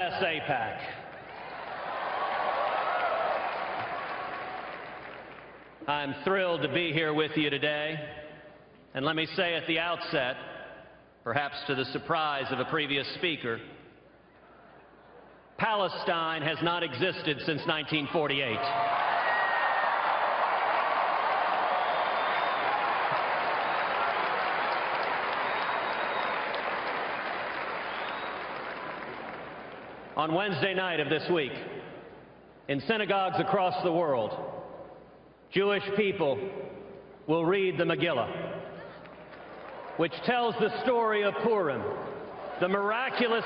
AIPAC. I'm thrilled to be here with you today, and let me say at the outset, perhaps to the surprise of a previous speaker, Palestine has not existed since 1948. On Wednesday night of this week, in synagogues across the world, Jewish people will read the Megillah, which tells the story of Purim, the miraculous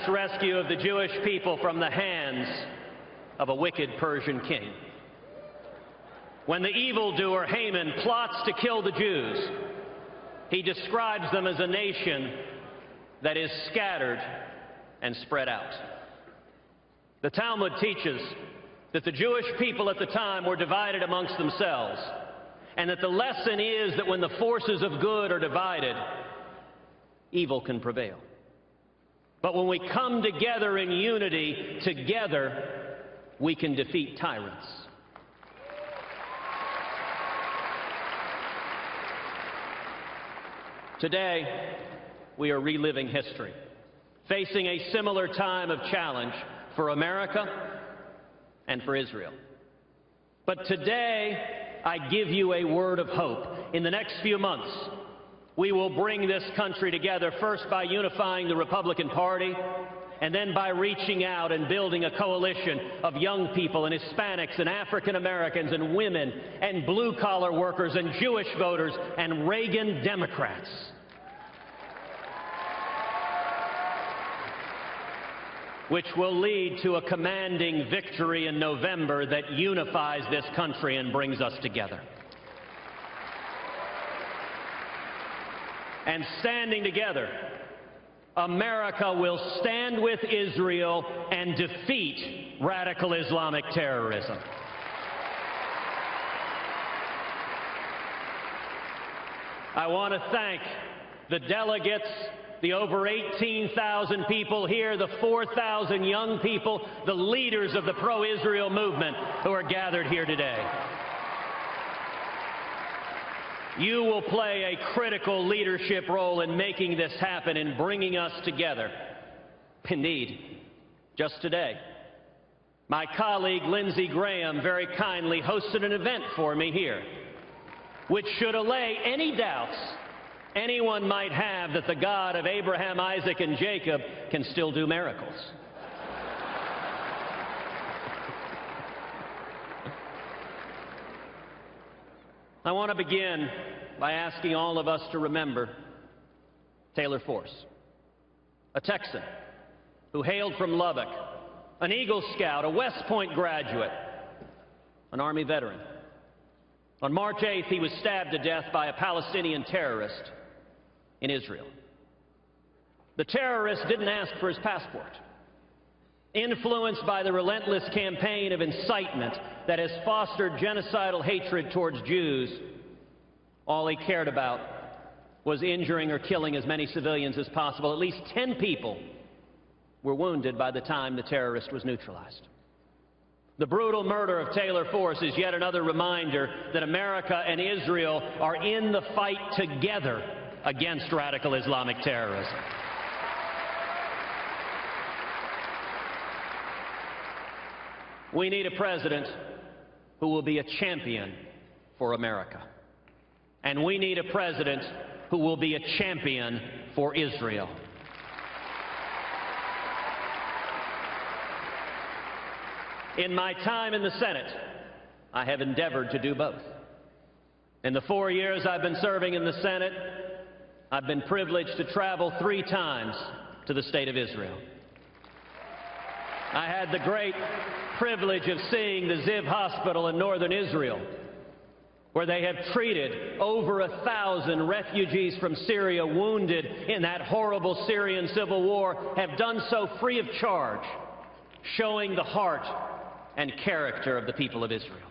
rescue of the Jewish people from the hands of a wicked Persian king. When the evildoer Haman plots to kill the Jews, he describes them as a nation that is scattered and spread out. The Talmud teaches that the Jewish people at the time were divided amongst themselves, and that the lesson is that when the forces of good are divided, evil can prevail. But when we come together in unity, together we can defeat tyrants. Today, we are reliving history, facing a similar time of challenge for America and for Israel. But today, I give you a word of hope. In the next few months, we will bring this country together, first by unifying the Republican Party, and then by reaching out and building a coalition of young people and Hispanics and African Americans and women and blue-collar workers and Jewish voters and Reagan Democrats. Which will lead to a commanding victory in November that unifies this country and brings us together. And standing together, America will stand with Israel and defeat radical Islamic terrorism. I want to thank the delegates, the over 18,000 people here, the 4,000 young people, the leaders of the pro-Israel movement who are gathered here today. You will play a critical leadership role in making this happen, in bringing us together. Indeed, just today, my colleague Lindsey Graham very kindly hosted an event for me here, which should allay any doubts anyone might have that the God of Abraham, Isaac, and Jacob can still do miracles. I want to begin by asking all of us to remember Taylor Force, a Texan who hailed from Lubbock, an Eagle Scout, a West Point graduate, an Army veteran. On March 8th, he was stabbed to death by a Palestinian terrorist in Israel. The terrorist didn't ask for his passport. Influenced by the relentless campaign of incitement that has fostered genocidal hatred towards Jews, all he cared about was injuring or killing as many civilians as possible. At least 10 people were wounded by the time the terrorist was neutralized. The brutal murder of Taylor Force is yet another reminder that America and Israel are in the fight together against radical Islamic terrorism. We need a president who will be a champion for America. And we need a president who will be a champion for Israel. In my time in the Senate, I have endeavored to do both. In the 4 years I've been serving in the Senate, I've been privileged to travel 3 times to the State of Israel. I had the great privilege of seeing the Ziv Hospital in northern Israel, where they have treated over 1,000 refugees from Syria wounded in that horrible Syrian civil war, have done so free of charge, showing the heart and character of the people of Israel.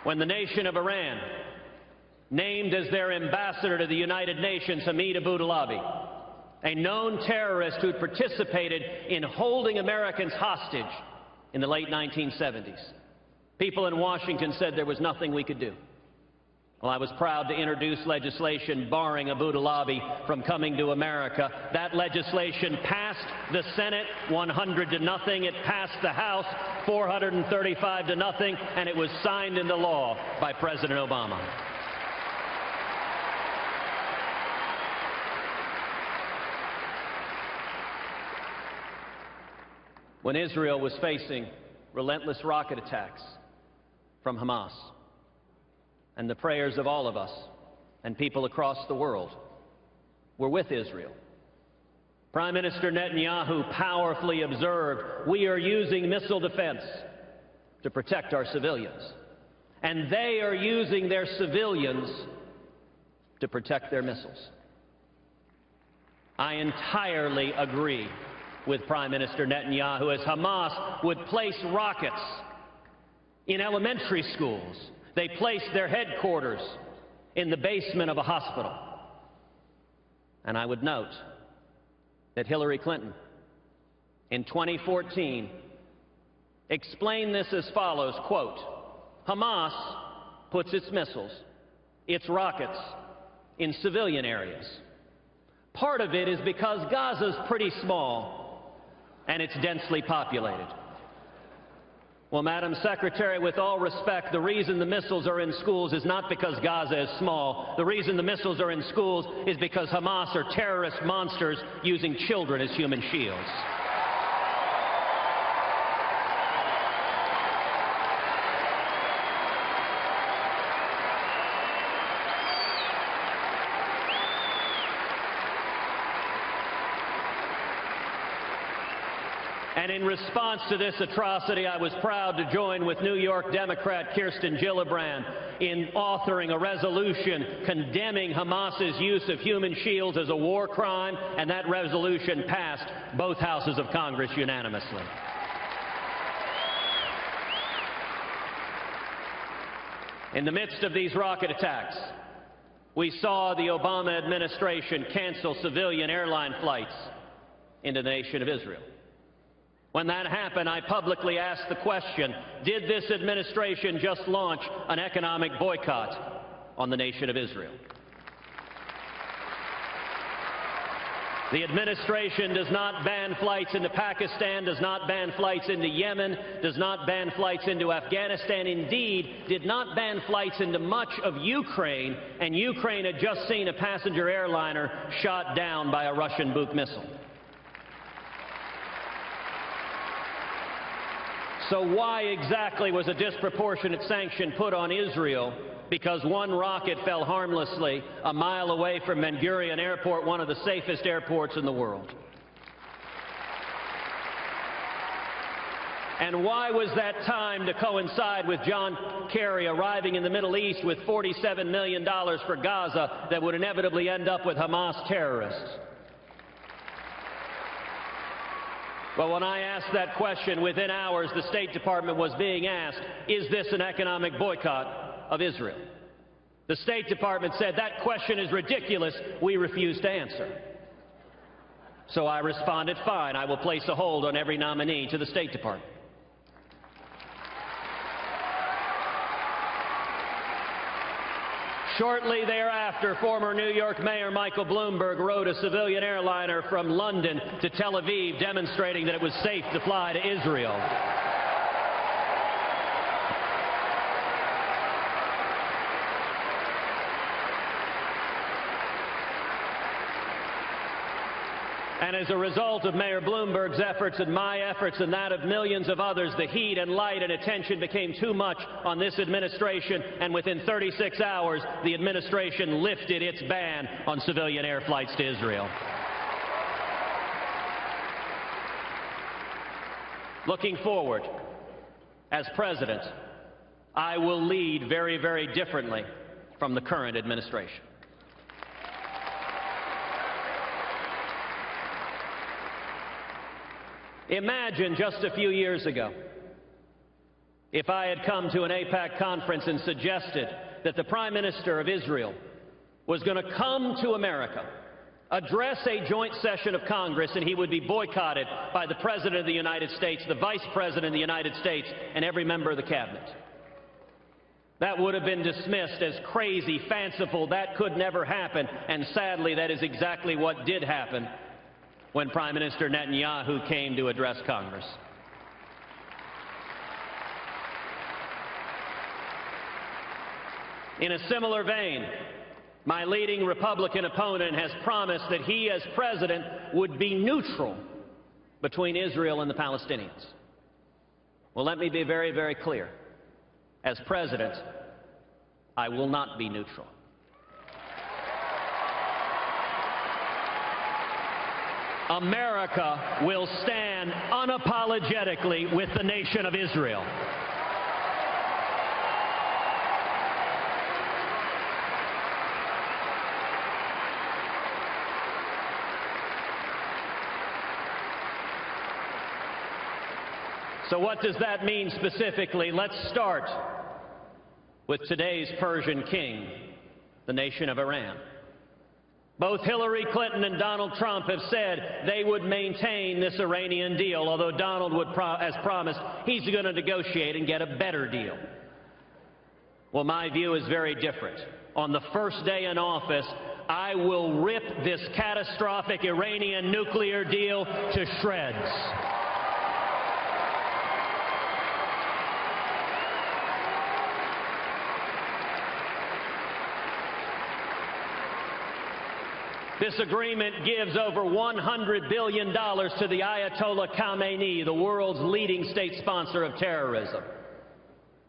when the nation of Iran named as their ambassador to the United Nations Hamid Abu-Dhabi, a known terrorist who'd participated in holding Americans hostage in the late 1970s. People in Washington said there was nothing we could do. Well, I was proud to introduce legislation barring Abu-Dhabi from coming to America. That legislation passed the Senate 100 to nothing. It passed the House 435 to nothing, and it was signed into law by President Obama. When Israel was facing relentless rocket attacks from Hamas, and the prayers of all of us and people across the world were with Israel, Prime Minister Netanyahu powerfully observed, we are using missile defense to protect our civilians, and they are using their civilians to protect their missiles. I entirely agree with Prime Minister Netanyahu as Hamas would place rockets in elementary schools. They placed their headquarters in the basement of a hospital. And I would note that Hillary Clinton, in 2014, explained this as follows, quote, Hamas puts its missiles, its rockets, in civilian areas. Part of it is because Gaza's pretty small and it's densely populated. Well, Madam Secretary, with all respect, the reason the missiles are in schools is not because Gaza is small. The reason the missiles are in schools is because Hamas are terrorist monsters using children as human shields. And in response to this atrocity, I was proud to join with New York Democrat Kirsten Gillibrand in authoring a resolution condemning Hamas's use of human shields as a war crime, and that resolution passed both houses of Congress unanimously. In the midst of these rocket attacks, we saw the Obama administration cancel civilian airline flights into the nation of Israel. When that happened, I publicly asked the question, did this administration just launch an economic boycott on the nation of Israel? The administration does not ban flights into Pakistan, does not ban flights into Yemen, does not ban flights into Afghanistan, indeed did not ban flights into much of Ukraine, and Ukraine had just seen a passenger airliner shot down by a Russian Buk missile. So why exactly was a disproportionate sanction put on Israel? Because one rocket fell harmlessly a mile away from Ben Gurion Airport, one of the safest airports in the world. And why was that time to coincide with John Kerry arriving in the Middle East with $47 million for Gaza that would inevitably end up with Hamas terrorists? Well, when I asked that question, within hours the State Department was being asked, is this an economic boycott of Israel? The State Department said, that question is ridiculous, we refuse to answer. So I responded, fine, I will place a hold on every nominee to the State Department. Shortly thereafter, former New York Mayor Michael Bloomberg rode a civilian airliner from London to Tel Aviv, demonstrating that it was safe to fly to Israel. And as a result of Mayor Bloomberg's efforts and my efforts and that of millions of others, the heat and light and attention became too much on this administration, and within 36 hours, the administration lifted its ban on civilian air flights to Israel. Looking forward, as president, I will lead very, very differently from the current administration. Imagine just a few years ago if I had come to an AIPAC conference and suggested that the Prime Minister of Israel was going to come to America, address a joint session of Congress, and he would be boycotted by the President of the United States, the Vice President of the United States, and every member of the Cabinet. That would have been dismissed as crazy, fanciful, that could never happen, and sadly, that is exactly what did happen when Prime Minister Netanyahu came to address Congress. In a similar vein, my leading Republican opponent has promised that he, as president, would be neutral between Israel and the Palestinians. Well, let me be very, very clear. As president, I will not be neutral. America will stand unapologetically with the nation of Israel. So what does that mean specifically? Let's start with today's Persian king, the nation of Iran. Both Hillary Clinton and Donald Trump have said they would maintain this Iranian deal, although Donald has promised he's going to negotiate and get a better deal. Well, my view is very different. On the first day in office, I will rip this catastrophic Iranian nuclear deal to shreds. This agreement gives over $100 billion to the Ayatollah Khamenei, the world's leading state sponsor of terrorism.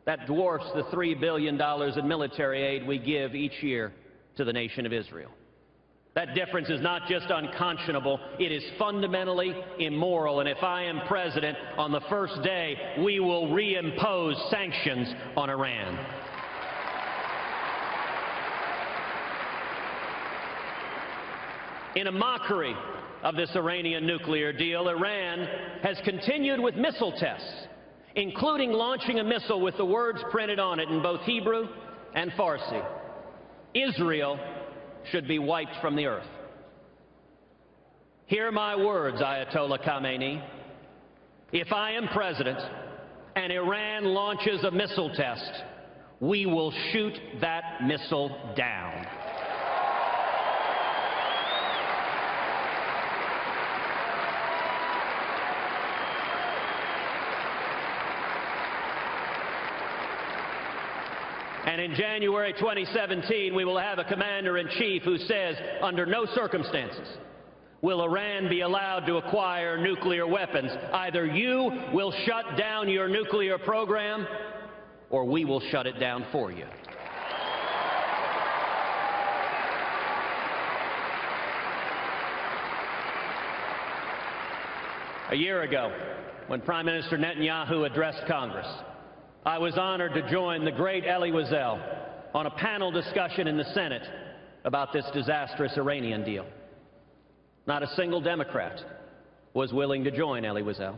That dwarfs the $3 billion in military aid we give each year to the nation of Israel. That difference is not just unconscionable, it is fundamentally immoral. And if I am president, on the first day, we will reimpose sanctions on Iran. In a mockery of this Iranian nuclear deal, Iran has continued with missile tests, including launching a missile with the words printed on it in both Hebrew and Farsi. Israel should be wiped from the earth. Hear my words, Ayatollah Khamenei. If I am president and Iran launches a missile test, we will shoot that missile down. And in January 2017, we will have a commander-in-chief who says, under no circumstances will Iran be allowed to acquire nuclear weapons. Either you will shut down your nuclear program, or we will shut it down for you. A year ago, when Prime Minister Netanyahu addressed Congress, I was honored to join the great Elie Wiesel on a panel discussion in the Senate about this disastrous Iranian deal. Not a single Democrat was willing to join Elie Wiesel,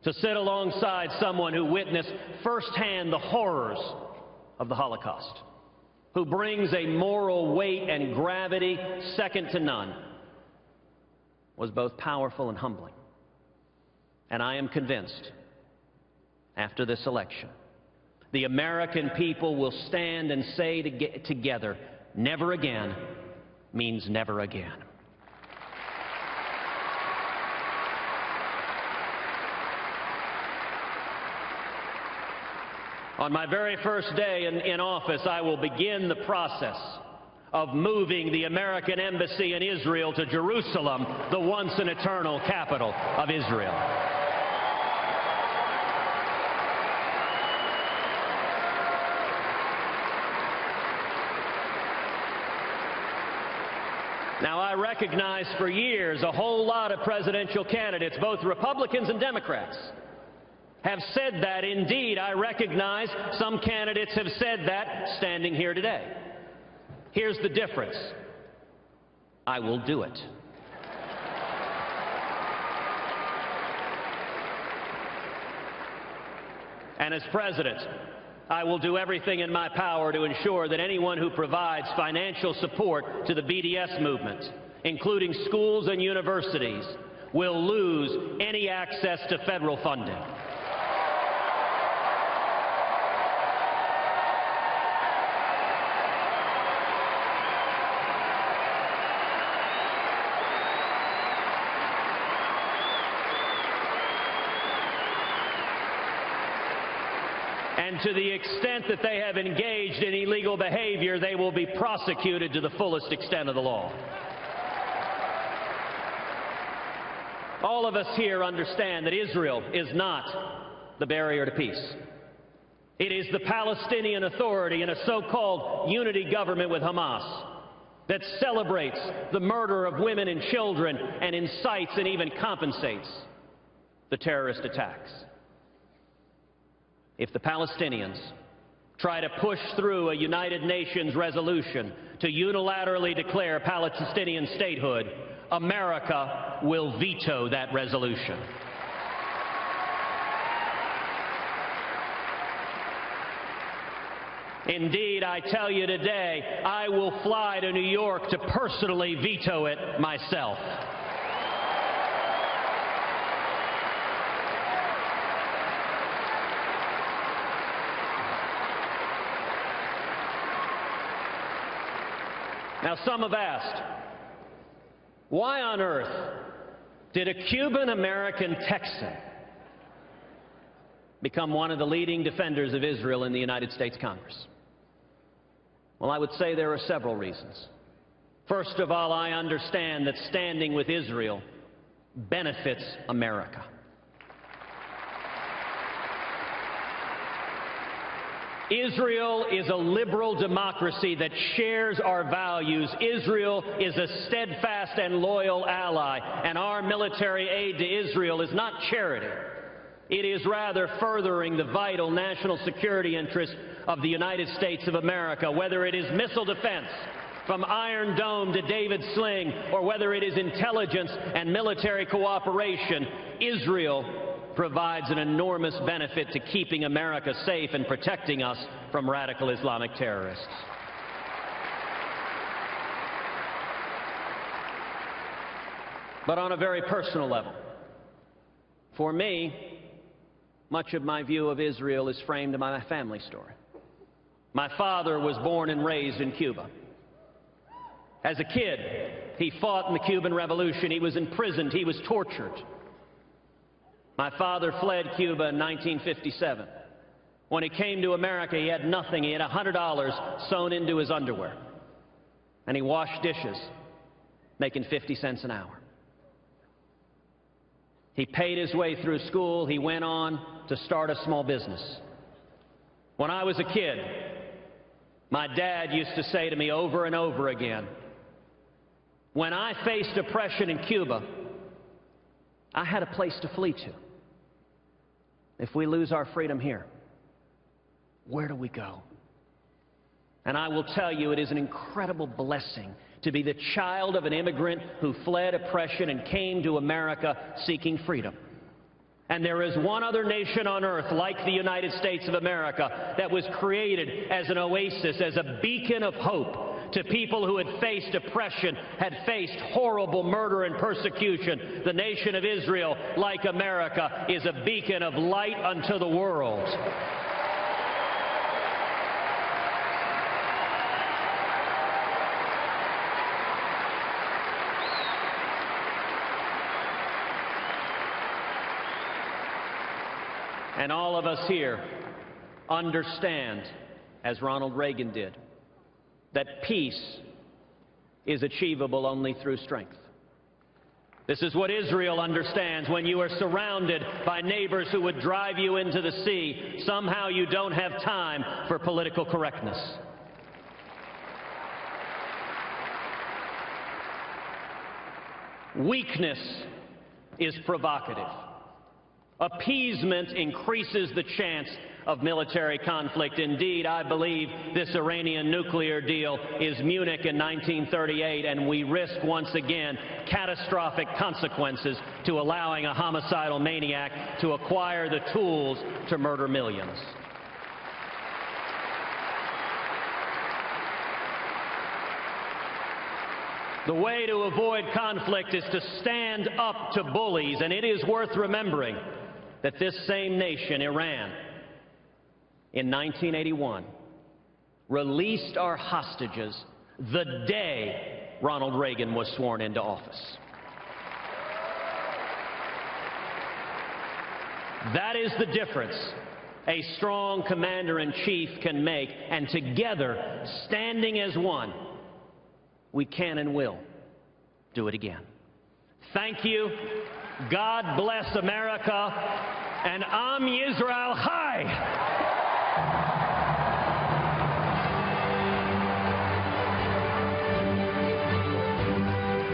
to sit alongside someone who witnessed firsthand the horrors of the Holocaust, who brings a moral weight and gravity second to none, was both powerful and humbling. And I am convinced, after this election, the American people will stand and say together, never again means never again. On my very first day in office, I will begin the process of moving the American embassy in Israel to Jerusalem, the once and eternal capital of Israel. Now, I recognize for years a whole lot of presidential candidates, both Republicans and Democrats, have said that. Indeed, I recognize some candidates have said that standing here today. Here's the difference. I will do it. And as president, I will do everything in my power to ensure that anyone who provides financial support to the BDS movement, including schools and universities, will lose any access to federal funding. And to the extent that they have engaged in illegal behavior, they will be prosecuted to the fullest extent of the law. All of us here understand that Israel is not the barrier to peace. It is the Palestinian Authority and a so-called unity government with Hamas that celebrates the murder of women and children and incites and even compensates the terrorist attacks. If the Palestinians try to push through a United Nations resolution to unilaterally declare Palestinian statehood, America will veto that resolution. Indeed, I tell you today, I will fly to New York to personally veto it myself. Now, some have asked, why on earth did a Cuban-American Texan become one of the leading defenders of Israel in the United States Congress? Well, I would say there are several reasons. First of all, I understand that standing with Israel benefits America. Israel is a liberal democracy that shares our values. Israel is a steadfast and loyal ally, and our military aid to Israel is not charity. It is rather furthering the vital national security interests of the United States of America, whether it is missile defense from Iron Dome to David Sling, or whether it is intelligence and military cooperation. Israel provides an enormous benefit to keeping America safe and protecting us from radical Islamic terrorists. But on a very personal level, for me, much of my view of Israel is framed by my family story. My father was born and raised in Cuba. As a kid, he fought in the Cuban Revolution. He was imprisoned. He was tortured. My father fled Cuba in 1957. When he came to America, he had nothing. He had $100 sewn into his underwear. And he washed dishes, making 50 cents an hour. He paid his way through school. He went on to start a small business. When I was a kid, my dad used to say to me over and over again, when I faced oppression in Cuba, I had a place to flee to. If we lose our freedom here, where do we go? And I will tell you, it is an incredible blessing to be the child of an immigrant who fled oppression and came to America seeking freedom. And there is one other nation on earth like the United States of America that was created as an oasis, as a beacon of hope to people who had faced oppression, had faced horrible murder and persecution. The nation of Israel, like America, is a beacon of light unto the world. And all of us here understand, as Ronald Reagan did, that peace is achievable only through strength. This is what Israel understands. When you are surrounded by neighbors who would drive you into the sea, somehow you don't have time for political correctness. Weakness is provocative. Appeasement increases the chance of military conflict. Indeed, I believe this Iranian nuclear deal is Munich in 1938, and we risk once again catastrophic consequences to allowing a homicidal maniac to acquire the tools to murder millions. The way to avoid conflict is to stand up to bullies, and it is worth remembering that this same nation, Iran, in 1981, released our hostages the day Ronald Reagan was sworn into office. That is the difference a strong commander-in-chief can make, and together, standing as one, we can and will do it again. Thank you. God bless America. And Am Yisrael Chai.